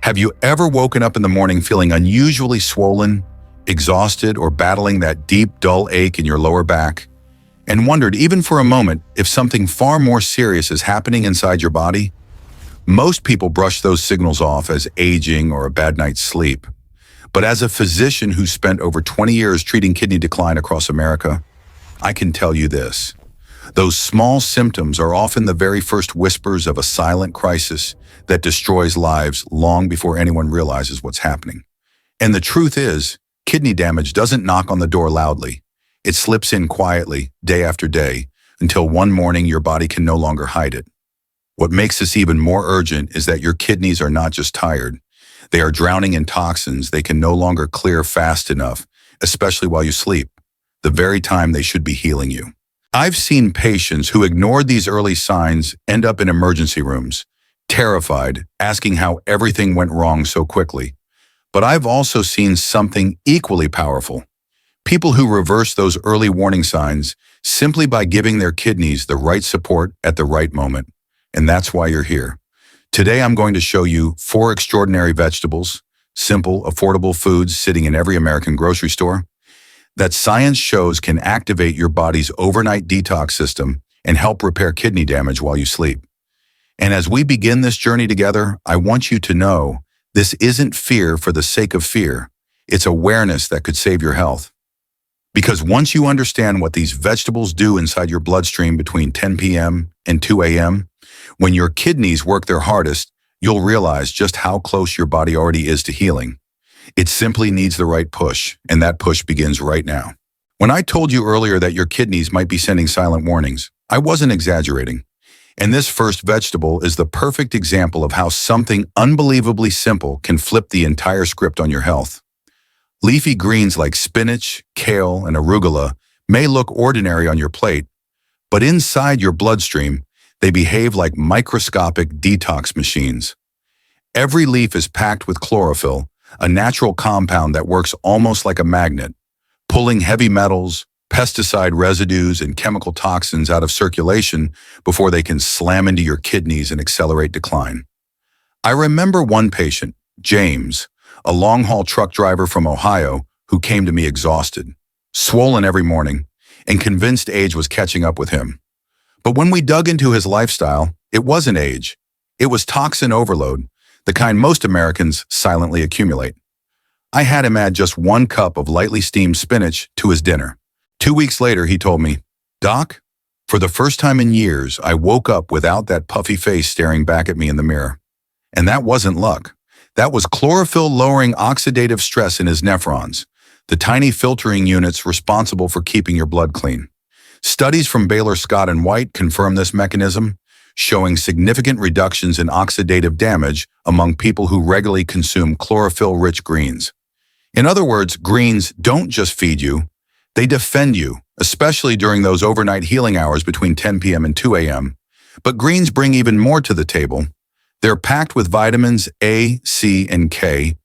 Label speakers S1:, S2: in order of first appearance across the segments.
S1: Have you ever woken up in the morning feeling unusually swollen, exhausted, or battling that deep, dull ache in your lower back, and wondered even for a moment if something far more serious is happening inside your body? Most people brush those signals off as aging or a bad night's sleep. But as a physician who spent over 20 years treating kidney decline across America, I can tell you this. Those small symptoms are often the very first whispers of a silent crisis that destroys lives long before anyone realizes what's happening. And the truth is, kidney damage doesn't knock on the door loudly. It slips in quietly, day after day, until one morning your body can no longer hide it. What makes this even more urgent is that your kidneys are not just tired. They are drowning in toxins they can no longer clear fast enough, especially while you sleep, the very time they should be healing you. I've seen patients who ignored these early signs end up in emergency rooms, terrified, asking how everything went wrong so quickly. But I've also seen something equally powerful. People who reverse those early warning signs simply by giving their kidneys the right support at the right moment. And that's why you're here. Today I'm going to show you 4 extraordinary vegetables, simple, affordable foods sitting in every American grocery store, that science shows can activate your body's overnight detox system and help repair kidney damage while you sleep. And as we begin this journey together, I want you to know this isn't fear for the sake of fear. It's awareness that could save your health. Because once you understand what these vegetables do inside your bloodstream between 10 p.m. and 2 a.m., when your kidneys work their hardest, you'll realize just how close your body already is to healing. It simply needs the right push, and that push begins right now. When I told you earlier that your kidneys might be sending silent warnings, I wasn't exaggerating. And this first vegetable is the perfect example of how something unbelievably simple can flip the entire script on your health. Leafy greens like spinach, kale, and arugula may look ordinary on your plate, but inside your bloodstream, they behave like microscopic detox machines. Every leaf is packed with chlorophyll, a natural compound that works almost like a magnet, pulling heavy metals, pesticide residues, and chemical toxins out of circulation before they can slam into your kidneys and accelerate decline. I remember one patient, James, a long-haul truck driver from Ohio, who came to me exhausted, swollen every morning, and convinced age was catching up with him. But when we dug into his lifestyle, it wasn't age. It was toxin overload, the kind most Americans silently accumulate. I had him add just 1 cup of lightly steamed spinach to his dinner. 2 weeks later, he told me, "Doc, for the first time in years, I woke up without that puffy face staring back at me in the mirror." And that wasn't luck. That was chlorophyll-lowering oxidative stress in his nephrons, the tiny filtering units responsible for keeping your blood clean. Studies from Baylor Scott and White confirm this mechanism, showing significant reductions in oxidative damage among people who regularly consume chlorophyll-rich greens. In other words, greens don't just feed you, they defend you, especially during those overnight healing hours between 10 p.m. and 2 a.m. But greens bring even more to the table. They're packed with vitamins A, C, and K,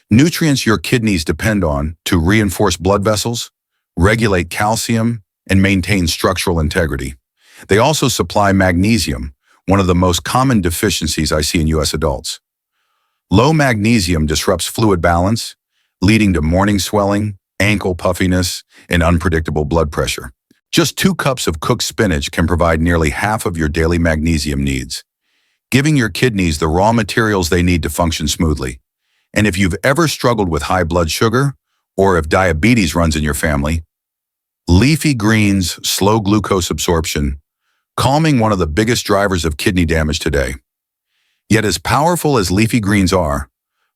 S1: nutrients your kidneys depend on to reinforce blood vessels, regulate calcium, and maintain structural integrity. They also supply magnesium, one of the most common deficiencies I see in U.S. adults. Low magnesium disrupts fluid balance, leading to morning swelling, ankle puffiness, and unpredictable blood pressure. Just 2 cups of cooked spinach can provide nearly half of your daily magnesium needs, giving your kidneys the raw materials they need to function smoothly. And if you've ever struggled with high blood sugar, or if diabetes runs in your family, leafy greens slow glucose absorption, calming one of the biggest drivers of kidney damage today. Yet as powerful as leafy greens are,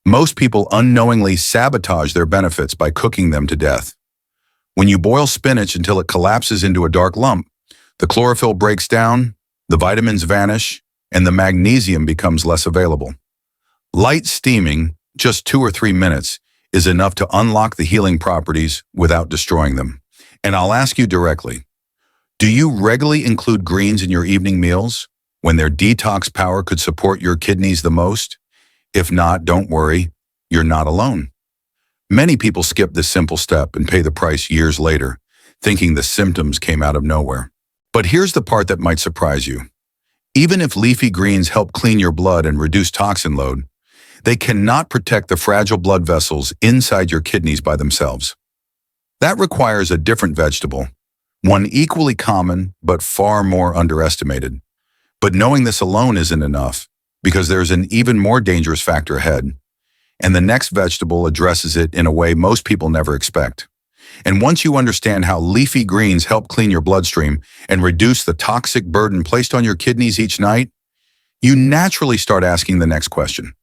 S1: most people unknowingly sabotage their benefits by cooking them to death. When you boil spinach until it collapses into a dark lump, the chlorophyll breaks down, the vitamins vanish, and the magnesium becomes less available. Light steaming, just 2 or 3 minutes, is enough to unlock the healing properties without destroying them. And I'll ask you directly, do you regularly include greens in your evening meals when their detox power could support your kidneys the most? If not, don't worry, you're not alone. Many people skip this simple step and pay the price years later, thinking the symptoms came out of nowhere. But here's the part that might surprise you. Even if leafy greens help clean your blood and reduce toxin load, They cannot protect the fragile blood vessels inside your kidneys by themselves. That requires a different vegetable, one equally common but far more underestimated. But knowing this alone isn't enough, because there's an even more dangerous factor ahead. And the next vegetable addresses it in a way most people never expect. And once you understand how leafy greens help clean your bloodstream and reduce the toxic burden placed on your kidneys each night, you naturally start asking the next question.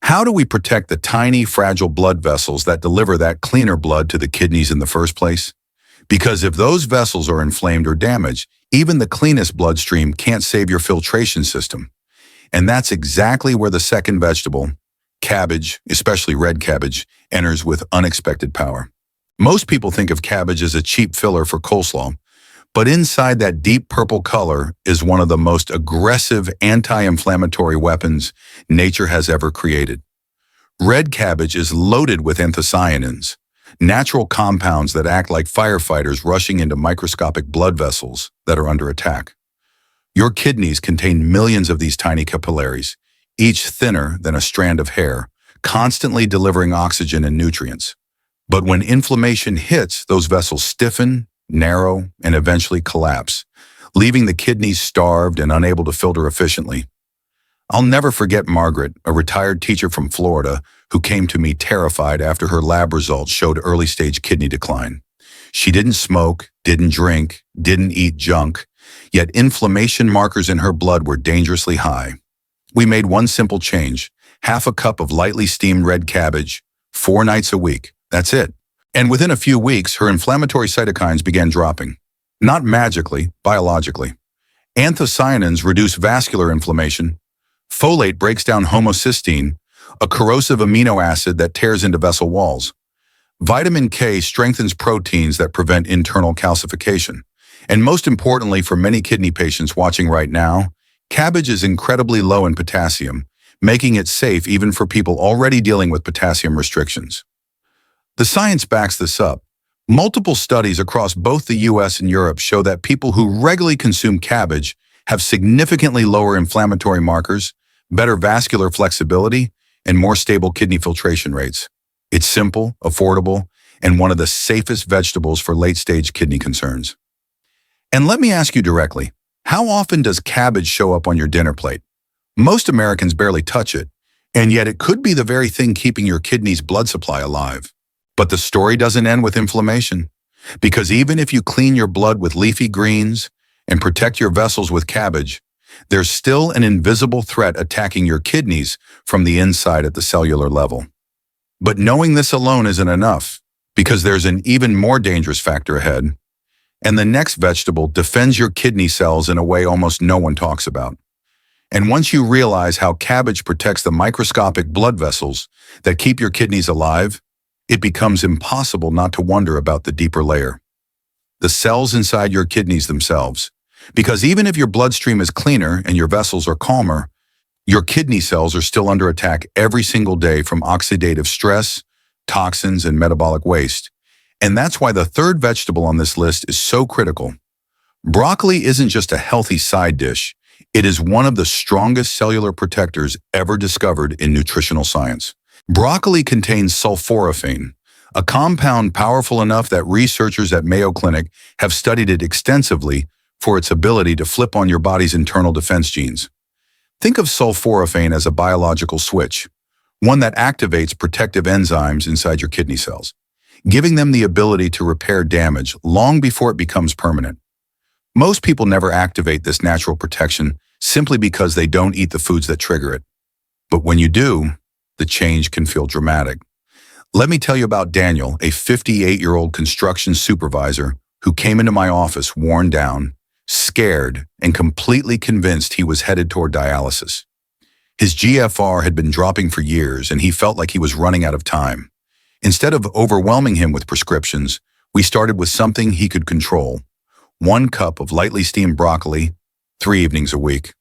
S1: How do we protect the tiny, fragile blood vessels that deliver that cleaner blood to the kidneys in the first place? Because if those vessels are inflamed or damaged, even the cleanest bloodstream can't save your filtration system. And that's exactly where the second vegetable, cabbage, especially red cabbage, enters with unexpected power. Most people think of cabbage as a cheap filler for coleslaw, but inside that deep purple color is one of the most aggressive anti-inflammatory weapons nature has ever created. Red cabbage is loaded with anthocyanins, natural compounds that act like firefighters rushing into microscopic blood vessels that are under attack. Your kidneys contain millions of these tiny capillaries, each thinner than a strand of hair, constantly delivering oxygen and nutrients. But when inflammation hits, those vessels stiffen, narrow, and eventually collapse, leaving the kidneys starved and unable to filter efficiently. I'll never forget Margaret, a retired teacher from Florida, who came to me terrified after her lab results showed early-stage kidney decline. She didn't smoke, didn't drink, didn't eat junk, yet inflammation markers in her blood were dangerously high. We made one simple change: half a cup of lightly steamed red cabbage, 4 nights a week. That's it. And within a few weeks, her inflammatory cytokines began dropping. Not magically, biologically. Anthocyanins reduce vascular inflammation. Folate breaks down homocysteine, a corrosive amino acid that tears into vessel walls. Vitamin K strengthens proteins that prevent internal calcification. And most importantly for many kidney patients watching right now, cabbage is incredibly low in potassium, making it safe even for people already dealing with potassium restrictions. The science backs this up. Multiple studies across both the US and Europe show that people who regularly consume cabbage have significantly lower inflammatory markers, better vascular flexibility, and more stable kidney filtration rates. It's simple, affordable, and one of the safest vegetables for late-stage kidney concerns. And let me ask you directly, how often does cabbage show up on your dinner plate? Most Americans barely touch it, and yet it could be the very thing keeping your kidney's blood supply alive. But the story doesn't end with inflammation, because even if you clean your blood with leafy greens and protect your vessels with cabbage, there's still an invisible threat attacking your kidneys from the inside at the cellular level. But knowing this alone isn't enough, because there's an even more dangerous factor ahead. And the next vegetable defends your kidney cells in a way almost no one talks about. And once you realize how cabbage protects the microscopic blood vessels that keep your kidneys alive, it becomes impossible not to wonder about the deeper layer. The cells inside your kidneys themselves. Because even if your bloodstream is cleaner and your vessels are calmer, your kidney cells are still under attack every single day from oxidative stress, toxins, and metabolic waste. And that's why the third vegetable on this list is so critical. Broccoli isn't just a healthy side dish. It is one of the strongest cellular protectors ever discovered in nutritional science. Broccoli contains sulforaphane, a compound powerful enough that researchers at Mayo Clinic have studied it extensively for its ability to flip on your body's internal defense genes. Think of sulforaphane as a biological switch, one that activates protective enzymes inside your kidney cells, giving them the ability to repair damage long before it becomes permanent. Most people never activate this natural protection simply because they don't eat the foods that trigger it. But when you do, the change can feel dramatic. Let me tell you about Daniel, a 58-year-old construction supervisor who came into my office worn down, scared, and completely convinced he was headed toward dialysis. His GFR had been dropping for years, and he felt like he was running out of time. Instead of overwhelming him with prescriptions, we started with something he could control. 1 cup of lightly steamed broccoli, 3 evenings a week.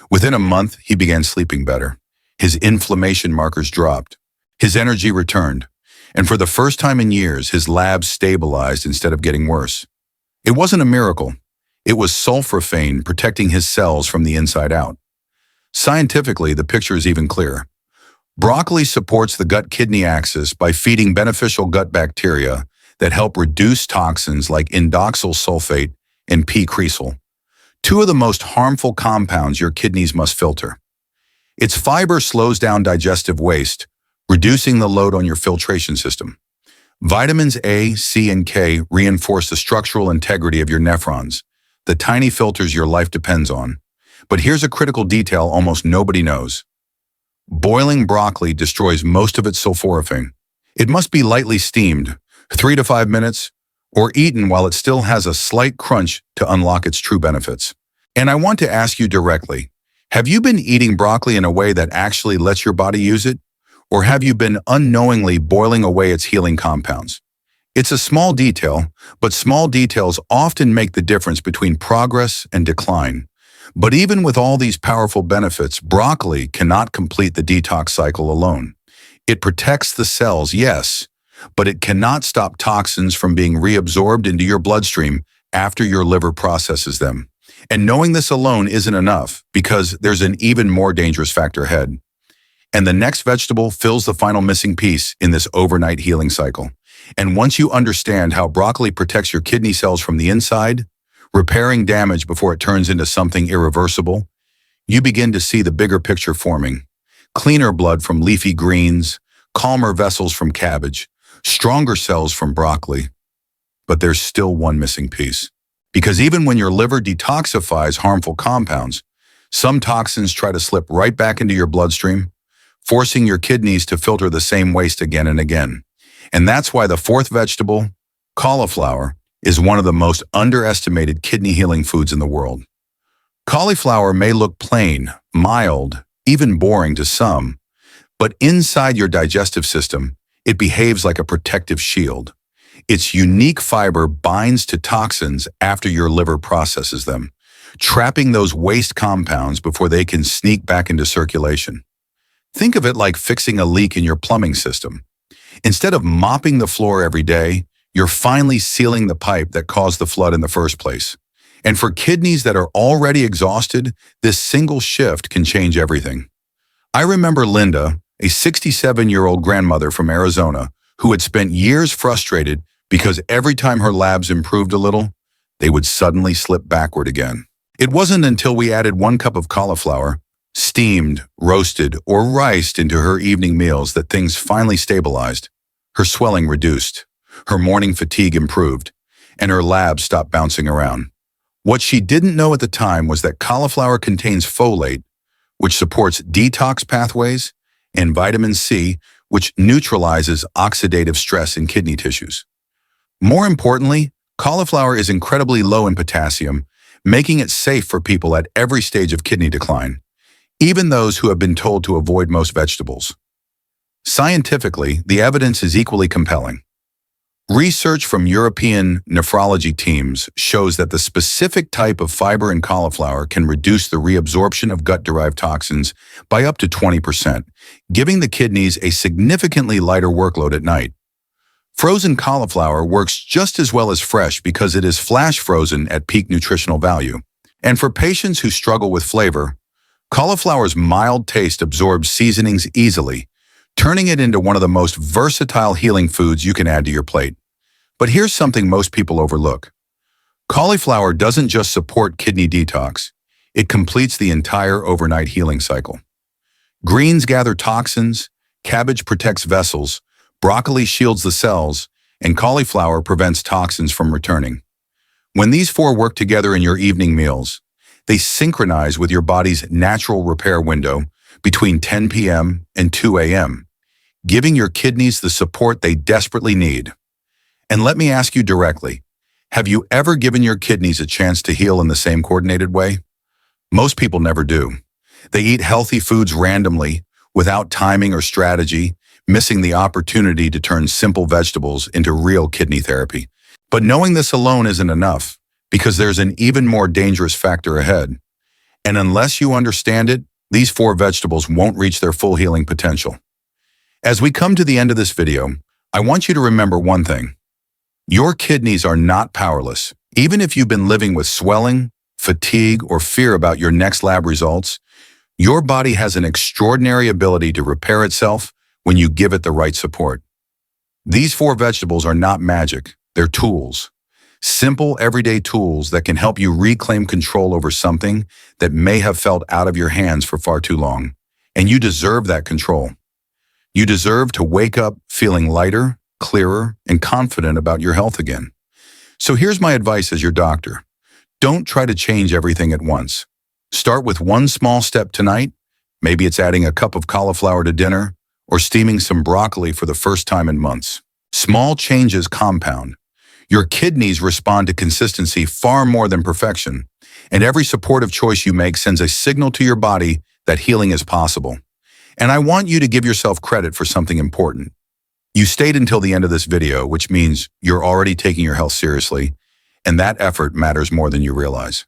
S1: Within a month, he began sleeping better. His inflammation markers dropped. His energy returned. And for the first time in years, his labs stabilized instead of getting worse. It wasn't a miracle. It was sulforaphane protecting his cells from the inside out. Scientifically, the picture is even clearer. Broccoli supports the gut-kidney axis by feeding beneficial gut bacteria that help reduce toxins like indoxyl sulfate and P-cresol, two of the most harmful compounds your kidneys must filter. Its fiber slows down digestive waste, reducing the load on your filtration system. Vitamins A, C, and K reinforce the structural integrity of your nephrons, the tiny filters your life depends on. But here's a critical detail almost nobody knows. Boiling broccoli destroys most of its sulforaphane. It must be lightly steamed, 3 to 5 minutes, or eaten while it still has a slight crunch to unlock its true benefits. And I want to ask you directly, have you been eating broccoli in a way that actually lets your body use it? Or have you been unknowingly boiling away its healing compounds? It's a small detail, but small details often make the difference between progress and decline. But even with all these powerful benefits, broccoli cannot complete the detox cycle alone. It protects the cells, yes, but it cannot stop toxins from being reabsorbed into your bloodstream after your liver processes them. And knowing this alone isn't enough, because there's an even more dangerous factor ahead. And the next vegetable fills the final missing piece in this overnight healing cycle. And once you understand how broccoli protects your kidney cells from the inside, repairing damage before it turns into something irreversible, you begin to see the bigger picture forming. Cleaner blood from leafy greens, calmer vessels from cabbage, stronger cells from broccoli. But there's still one missing piece. Because even when your liver detoxifies harmful compounds, some toxins try to slip right back into your bloodstream, forcing your kidneys to filter the same waste again and again. And that's why the fourth vegetable, cauliflower, is one of the most underestimated kidney healing foods in the world. Cauliflower may look plain, mild, even boring to some, but inside your digestive system, it behaves like a protective shield. Its unique fiber binds to toxins after your liver processes them, trapping those waste compounds before they can sneak back into circulation. Think of it like fixing a leak in your plumbing system. Instead of mopping the floor every day, you're finally sealing the pipe that caused the flood in the first place. And for kidneys that are already exhausted, this single shift can change everything. I remember Linda, a 67-year-old grandmother from Arizona, who had spent years frustrated because every time her labs improved a little, they would suddenly slip backward again. It wasn't until we added 1 cup of cauliflower, steamed, roasted, or riced into her evening meals that things finally stabilized. Her swelling reduced, her morning fatigue improved, and her labs stopped bouncing around. What she didn't know at the time was that cauliflower contains folate, which supports detox pathways, and vitamin C, which neutralizes oxidative stress in kidney tissues. More importantly, cauliflower is incredibly low in potassium, making it safe for people at every stage of kidney decline, even those who have been told to avoid most vegetables. Scientifically, the evidence is equally compelling. Research from European nephrology teams shows that the specific type of fiber in cauliflower can reduce the reabsorption of gut-derived toxins by up to 20%, giving the kidneys a significantly lighter workload at night. Frozen cauliflower works just as well as fresh because it is flash frozen at peak nutritional value. And for patients who struggle with flavor, cauliflower's mild taste absorbs seasonings easily, turning it into one of the most versatile healing foods you can add to your plate. But here's something most people overlook. Cauliflower doesn't just support kidney detox, it completes the entire overnight healing cycle. Greens gather toxins, cabbage protects vessels, broccoli shields the cells, and cauliflower prevents toxins from returning. When these 4 work together in your evening meals, they synchronize with your body's natural repair window between 10 p.m. and 2 a.m., giving your kidneys the support they desperately need. And let me ask you directly, have you ever given your kidneys a chance to heal in the same coordinated way? Most people never do. They eat healthy foods randomly, without timing or strategy, missing the opportunity to turn simple vegetables into real kidney therapy. But knowing this alone isn't enough, because there's an even more dangerous factor ahead. And unless you understand it, these 4 vegetables won't reach their full healing potential. As we come to the end of this video, I want you to remember one thing. Your kidneys are not powerless. Even if you've been living with swelling, fatigue, or fear about your next lab results, Your body has an extraordinary ability to repair itself when you give it the right support. These 4 vegetables are not magic, they're tools. Simple, everyday tools that can help you reclaim control over something that may have felt out of your hands for far too long. And you deserve that control. You deserve to wake up feeling lighter, clearer, and confident about your health again. So here's my advice as your doctor. Don't try to change everything at once. Start with one small step tonight. Maybe it's adding a cup of cauliflower to dinner or steaming some broccoli for the first time in months. Small changes compound. Your kidneys respond to consistency far more than perfection, and every supportive choice you make sends a signal to your body that healing is possible. And I want you to give yourself credit for something important. You stayed until the end of this video, which means you're already taking your health seriously, and that effort matters more than you realize.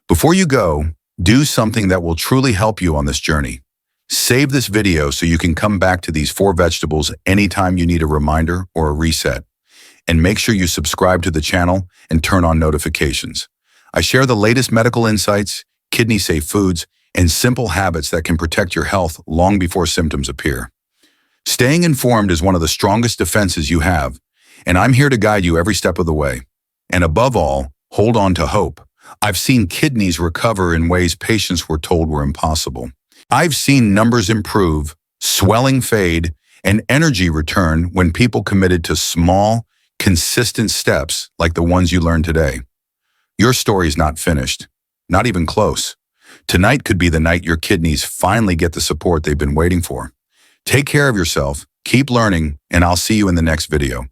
S1: Before you go, do something that will truly help you on this journey. Save this video so you can come back to these 4 vegetables anytime you need a reminder or a reset. And make sure you subscribe to the channel and turn on notifications. I share the latest medical insights, kidney-safe foods, and simple habits that can protect your health long before symptoms appear. Staying informed is one of the strongest defenses you have, and I'm here to guide you every step of the way. And above all, hold on to hope. I've seen kidneys recover in ways patients were told were impossible. I've seen numbers improve, swelling fade, and energy return when people committed to small, consistent steps like the ones you learned today. Your story's not finished, not even close. Tonight could be the night your kidneys finally get the support they've been waiting for. Take care of yourself, keep learning, and I'll see you in the next video.